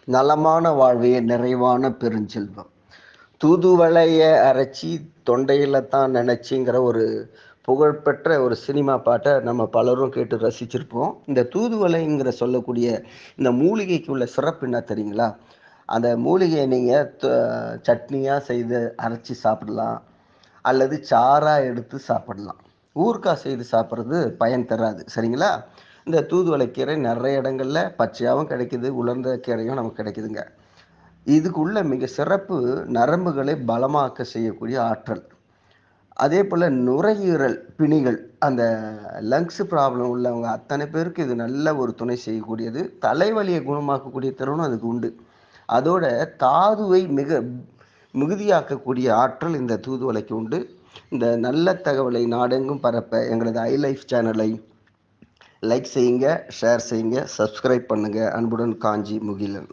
நலமான வாழ்வே நிறைவான பெருஞ்செல்வம். தூதுவளைய அரைச்சி தொண்டையில தான் நனைச்சிங்கிற ஒரு புகழ்பெற்ற ஒரு சினிமா பாட்டை நம்ம பலரும் கேட்டு ரசிச்சிருப்போம். இந்த தூதுவளைங்கிற சொல்லக்கூடிய இந்த மூலிகைக்கு உள்ள சிறப்பு என்ன தெரியுங்களா? அந்த மூலிகையை நீங்கள் சட்னியாக செய்து அரைச்சி சாப்பிடலாம், அல்லது சாறா எடுத்து சாப்பிடலாம். ஊறுகாய் செய்து சாப்பிட்றது பயன் தராது, சரிங்களா? இந்த தூதுவளை கீரை நிறைய இடங்கள்ல பச்சையாகவும் கிடைக்குது, உலர்ந்த கீரையும் நமக்கு கிடைக்குதுங்க. இதுக்குள்ள மிக சிறப்பு நரம்புகளை பலமாக்க செய்யக்கூடிய ஆற்றல். அதே போல நுரையீரல் பிணிகள், அந்த லங்ஸ் ப்ராப்ளம் உள்ளவங்க அத்தனை பேருக்கு இது நல்ல ஒரு துணை செய்யக்கூடியது. தலைவலியை குணமாக்கக்கூடிய திறனும் அதுக்கு உண்டு. அதோட தாதுவை மிகுதியாக்கக்கூடிய ஆற்றல் இந்த தூதுவளைக்கு உண்டு. இந்த நல்ல தகவலை நாடெங்கும் பரப்ப எங்களது ஐலைஃப் சேனலை லைக் செய்யுங்க, ஷேர் செய்யுங்க, சப்ஸ்கிரைப் பண்ணுங்க. அன்புடன் காஞ்சி முகிலன்.